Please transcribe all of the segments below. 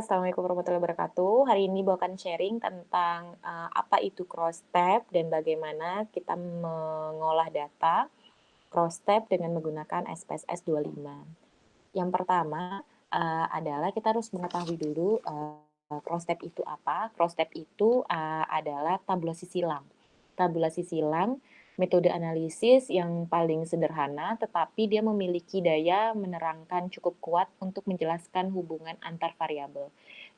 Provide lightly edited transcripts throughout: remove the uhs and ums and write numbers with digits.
Assalamualaikum warahmatullahi wabarakatuh. Hari ini bawakan sharing tentang apa itu cross tab dan bagaimana kita mengolah data cross tab dengan menggunakan SPSS 25. Yang pertama adalah kita harus mengetahui dulu cross tab itu apa. Cross tab itu adalah tabulasi silang. Tabulasi silang metode analisis yang paling sederhana, tetapi dia memiliki daya menerangkan cukup kuat untuk menjelaskan hubungan antar variabel.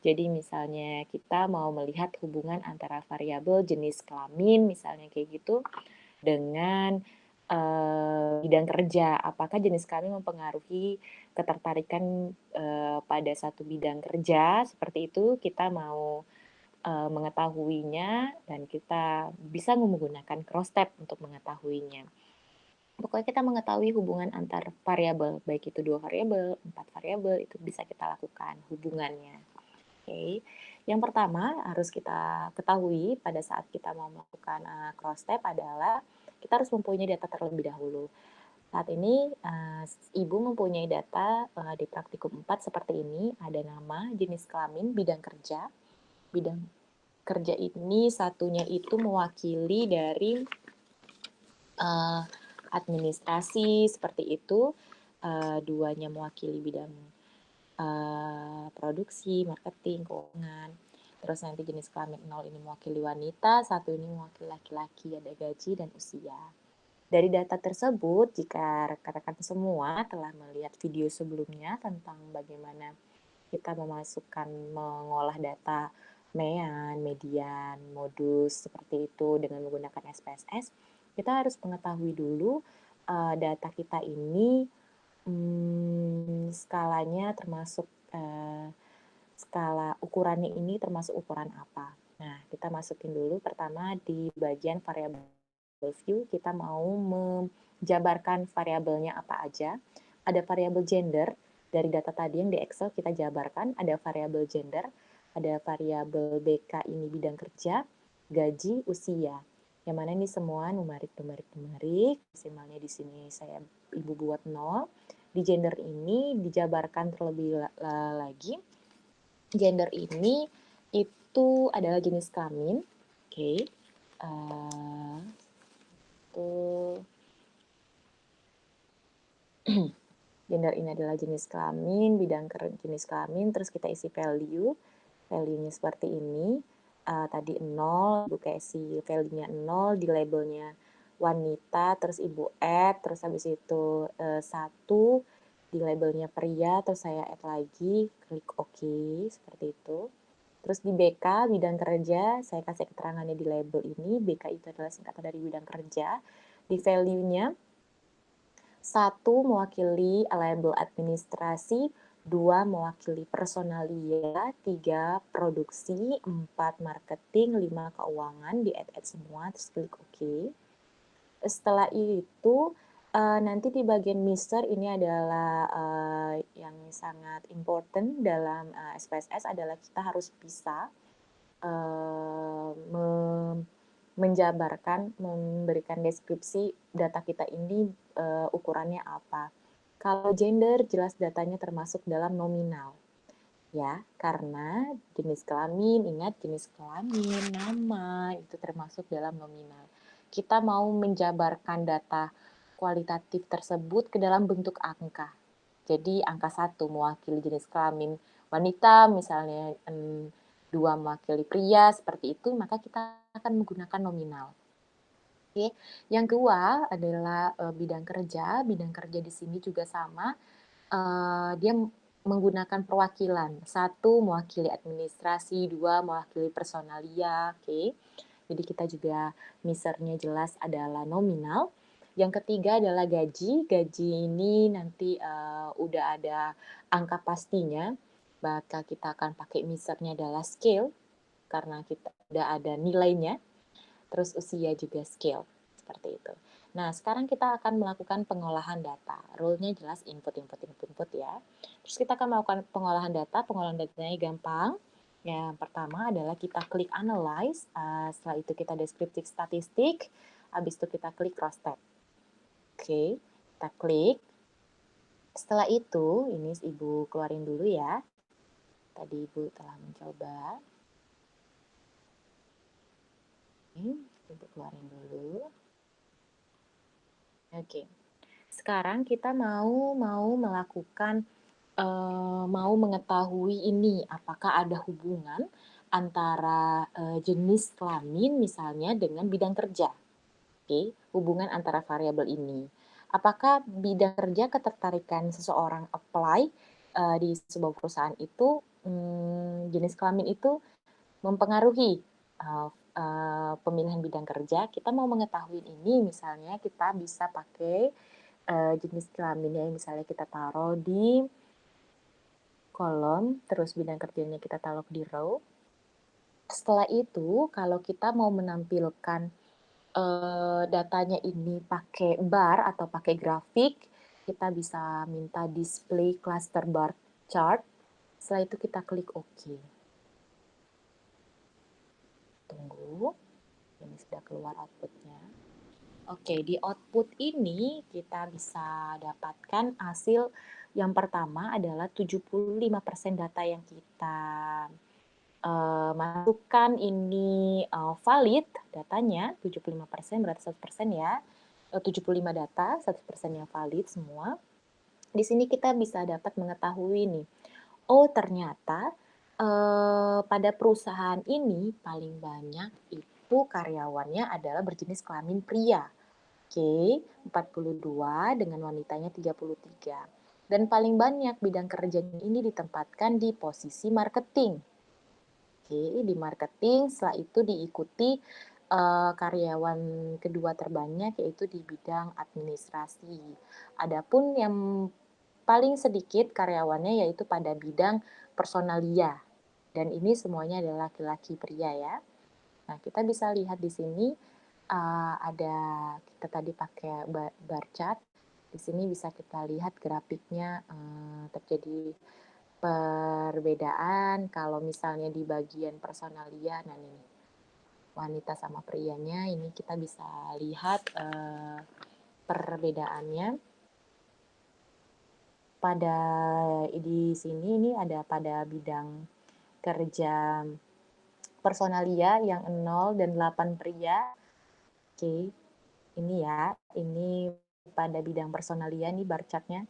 Jadi misalnya kita mau melihat hubungan antara variabel jenis kelamin, misalnya kayak gitu, dengan bidang kerja. Apakah jenis kelamin mempengaruhi ketertarikan pada satu bidang kerja? Seperti itu kita mau mengetahuinya dan kita bisa menggunakan cross tab untuk mengetahuinya. Pokoknya kita mengetahui hubungan antar variabel, baik itu 2 variabel, 4 variabel, itu bisa kita lakukan hubungannya. Oke. Yang pertama harus kita ketahui pada saat kita mau melakukan cross tab adalah kita harus mempunyai data terlebih dahulu. Saat ini Ibu mempunyai data di praktikum 4 seperti ini, ada nama, jenis kelamin, bidang kerja. Bidang kerja ini satunya itu mewakili dari administrasi seperti itu, duanya mewakili bidang produksi, marketing, keuangan. Terus nanti jenis kelamin 0 ini mewakili wanita, 1 ini mewakili laki-laki, ada gaji dan usia. Dari data tersebut, jika rekan-rekan semua telah melihat video sebelumnya tentang bagaimana kita memasukkan, mengolah data mean, median, modus, seperti itu dengan menggunakan SPSS, kita harus mengetahui dulu data kita ini skalanya termasuk skala ukurannya ini termasuk ukuran apa. Nah, kita masukin dulu pertama di bagian variabel view, kita mau menjabarkan variabelnya apa aja. Ada variabel gender, dari data tadi yang di Excel kita jabarkan, ada variabel gender, ada variabel BK ini bidang kerja, gaji, usia. Yang mana ini semua numerik. Desimalnya di sini Ibu buat 0. Di gender ini dijabarkan terlebih lagi. Gender ini itu adalah jenis kelamin. Oke. Gender ini adalah jenis kelamin, bidang jenis kelamin, terus kita isi value-nya seperti ini. Tadi 0, Ibu isi value-nya 0, di labelnya wanita, terus Ibu add, terus habis itu 1, di labelnya pria, terus saya add lagi, klik OK, seperti itu. Terus di BK, bidang kerja, saya kasih keterangannya di label ini, BK itu adalah singkatan dari bidang kerja. Di value-nya, 1 mewakili label administrasi, 2 mewakili personalia, 3 produksi, 4 marketing, 5 keuangan, di-add semua, terus klik OK. Setelah itu, nanti di bagian Mister ini adalah yang sangat important dalam SPSS adalah kita harus bisa menjabarkan, memberikan deskripsi data kita ini ukurannya apa. Kalau gender, jelas datanya termasuk dalam nominal. Ya, karena jenis kelamin, ingat jenis kelamin, nama, itu termasuk dalam nominal. Kita mau menjabarkan data kualitatif tersebut ke dalam bentuk angka. Jadi angka 1 mewakili jenis kelamin wanita, misalnya 2 mewakili pria, seperti itu, maka kita akan menggunakan nominal. Oke. Yang kedua adalah bidang kerja. Bidang kerja di sini juga sama. Dia menggunakan perwakilan. 1 mewakili administrasi, 2 mewakili personalia. Oke. Jadi kita juga misernya jelas adalah nominal. Yang ketiga adalah gaji. Gaji ini nanti udah ada angka pastinya. Maka kita akan pakai misernya adalah scale karena kita udah ada nilainya. Terus usia juga scale seperti itu. Nah, sekarang kita akan melakukan pengolahan data. Rule-nya jelas input ya. Terus kita akan melakukan pengolahan data. Pengolahan datanya gampang. Yang pertama adalah kita klik analyze, setelah itu kita deskriptif statistik, habis itu kita klik cross tab. Oke, kita klik. Setelah itu, ini Ibu keluarin dulu ya. Tadi Ibu telah mencoba. Ibu keluarin dulu. Oke. Sekarang kita mau melakukan mau mengetahui ini apakah ada hubungan antara jenis kelamin misalnya dengan bidang kerja. Oke, hubungan antara variabel ini. Apakah bidang kerja ketertarikan seseorang apply di sebuah perusahaan itu jenis kelamin itu mempengaruhi pemilihan bidang kerja? Kita mau mengetahui ini misalnya kita bisa pakai jenis kelaminnya misalnya kita taruh di kolom, terus bidang kerjanya kita taruh di row. Setelah itu, kalau kita mau menampilkan datanya ini pakai bar atau pakai grafik, kita bisa minta display cluster bar chart. Setelah itu kita klik OK. Tunggu, ini sudah keluar outputnya. Oke, di output ini kita bisa dapatkan hasil yang pertama adalah 75% data yang kita masukkan ini valid datanya, 75% berarti 100% ya. 75 data, 100% yang valid semua. Di sini kita bisa dapat mengetahui nih, oh ternyata pada perusahaan ini paling banyak itu karyawannya adalah berjenis kelamin pria. Oke, 42 dengan wanitanya 33. Dan paling banyak bidang kerjanya ini ditempatkan di posisi marketing. Oke, di marketing, setelah itu diikuti karyawan kedua terbanyak yaitu di bidang administrasi. Adapun yang paling sedikit karyawannya yaitu pada bidang personalia. Dan ini semuanya adalah laki-laki pria ya. Nah, kita bisa lihat di sini ada kita tadi pakai bar chart. Di sini bisa kita lihat grafiknya terjadi perbedaan kalau misalnya di bagian personalia. Nah, ini wanita sama prianya ini kita bisa lihat perbedaannya. Pada di sini ini ada pada bidang kerja personalia yang 0 dan 8 pria. Oke, ini ya, ini pada bidang personalia nih bar chartnya.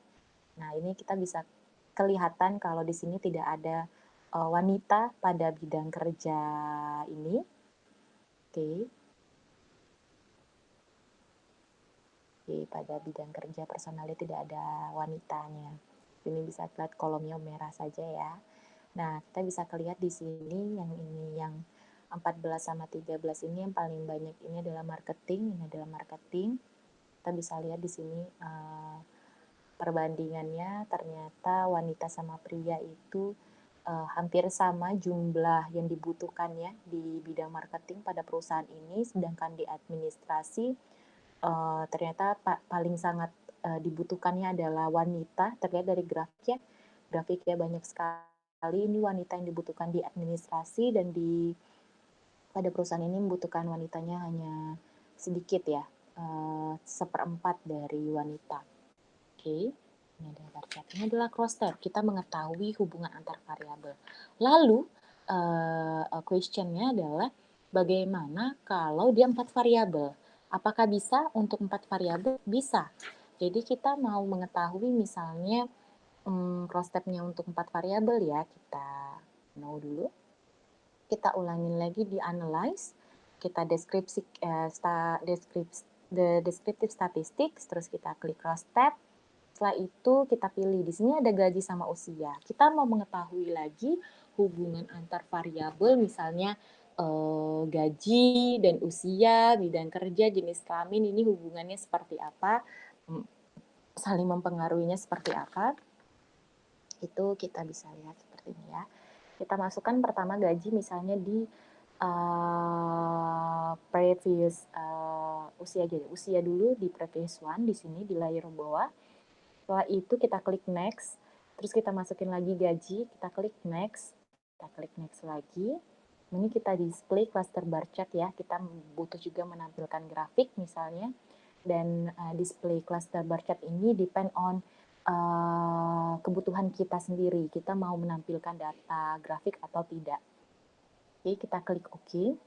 Nah, ini kita bisa kelihatan kalau di sini tidak ada wanita pada bidang kerja ini. Oke. Oke, pada bidang kerja personalnya tidak ada wanitanya. Ini bisa lihat kolomnya merah saja ya. Nah, kita bisa lihat di sini yang 14 sama 13 ini yang paling banyak ini adalah marketing, ini adalah marketing. Kita bisa lihat di sini perbandingannya ternyata wanita sama pria itu hampir sama jumlah yang dibutuhkannya di bidang marketing pada perusahaan ini, sedangkan di administrasi ternyata paling sangat dibutuhkannya adalah wanita. Terlihat dari grafiknya banyak sekali ini wanita yang dibutuhkan di administrasi, dan pada perusahaan ini membutuhkan wanitanya hanya sedikit ya, 1/4 dari wanita. Oke, ini adalah bar chart. Ini adalah cluster. Kita mengetahui hubungan antar variabel. Lalu, questionnya adalah bagaimana kalau dia 4 variabel? Apakah bisa untuk 4 variabel? Bisa. Jadi kita mau mengetahui misalnya cross step-nya untuk 4 variabel ya. Kita mau dulu. Kita ulangin lagi di analyze. Kita descriptive statistics, terus kita klik cross step. Setelah itu kita pilih, di sini ada gaji sama usia. Kita mau mengetahui lagi hubungan antar variabel, misalnya gaji dan usia, bidang kerja, jenis kelamin, ini hubungannya seperti apa, saling mempengaruhinya seperti apa. Itu kita bisa lihat seperti ini ya. Kita masukkan pertama gaji misalnya di previous usia dulu di previous one di sini di layer bawah. Setelah itu kita klik next, terus kita masukin lagi gaji, kita klik next lagi. Ini kita display cluster bar chart ya, kita butuh juga menampilkan grafik misalnya, dan display cluster bar chart ini depend on kebutuhan kita sendiri. Kita mau menampilkan data grafik atau tidak. Oke, kita klik OK.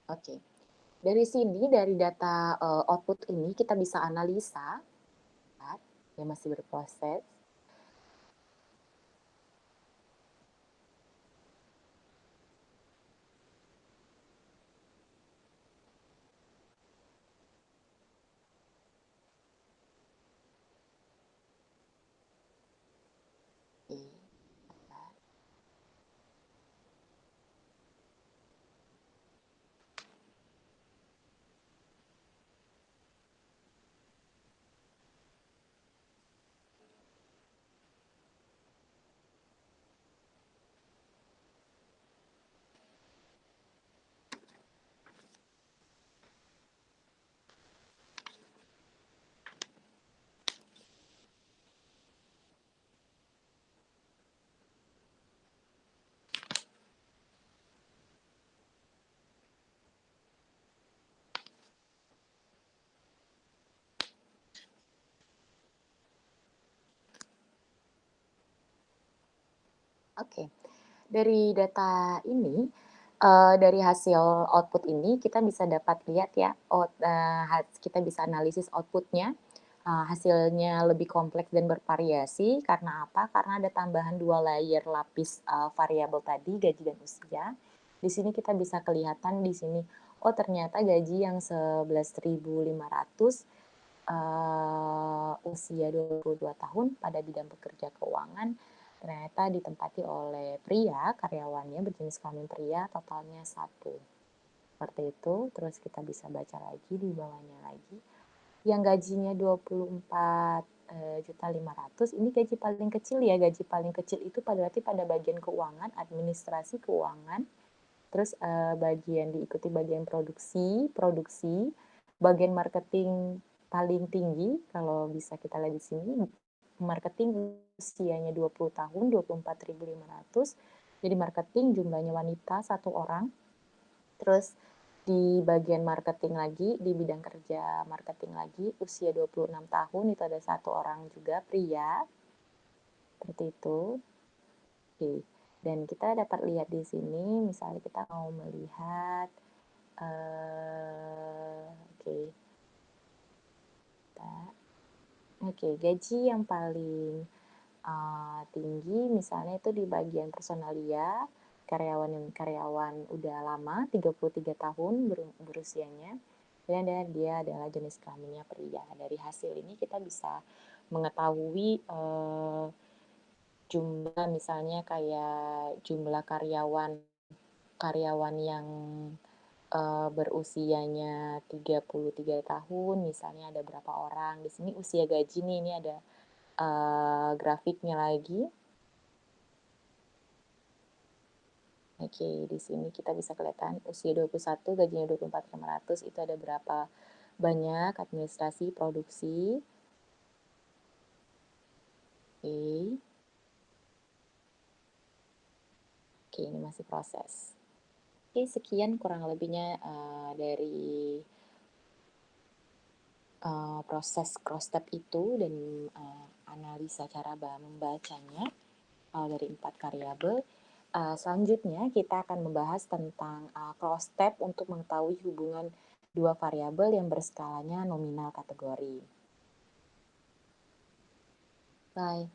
Oke. Dari sini, dari data output ini, kita bisa analisa. Ya, masih berproses. Oke, dari data ini, dari hasil output ini kita bisa dapat lihat ya, kita bisa analisis outputnya, hasilnya lebih kompleks dan bervariasi karena apa? Karena ada tambahan 2 layer lapis variabel tadi, gaji dan usia. Di sini kita bisa kelihatan di sini, oh ternyata gaji yang 11.500 usia 22 tahun pada bidang pekerja keuangan ternyata ditempati oleh pria, karyawannya berjenis kelamin pria, totalnya 1. Seperti itu, terus kita bisa baca lagi di bawahnya lagi. Yang gajinya 24.500.000 ini gaji paling kecil ya, gaji paling kecil itu berarti pada bagian keuangan, administrasi keuangan, terus bagian diikuti bagian produksi, bagian marketing paling tinggi, kalau bisa kita lihat di sini, marketing usianya 20 tahun, 24.500. Jadi marketing jumlahnya wanita 1 orang. Terus di bagian marketing lagi, di bidang kerja marketing lagi, usia 26 tahun, itu ada 1 orang juga pria. Seperti itu. Oke. Dan kita dapat lihat di sini, misalnya kita mau melihat, oke. Oke, gaji yang paling tinggi misalnya itu di bagian personalia, karyawan udah lama 33 tahun berusianya, dan dia adalah jenis kelaminnya pria. Dari hasil ini kita bisa mengetahui jumlah misalnya kayak jumlah karyawan yang berusianya 33 tahun, misalnya ada berapa orang. Di sini usia gaji nih, ini ada grafiknya lagi. Oke, di sini kita bisa kelihatan usia 21, gajinya 24.500, itu ada berapa banyak administrasi, produksi. Oke. Oke, ini masih proses. Oke, sekian kurang lebihnya dari proses cross step itu dan analisa cara membacanya dari 4 variabel. Selanjutnya kita akan membahas tentang cross step untuk mengetahui hubungan 2 variabel yang berskalanya nominal kategori. Bye.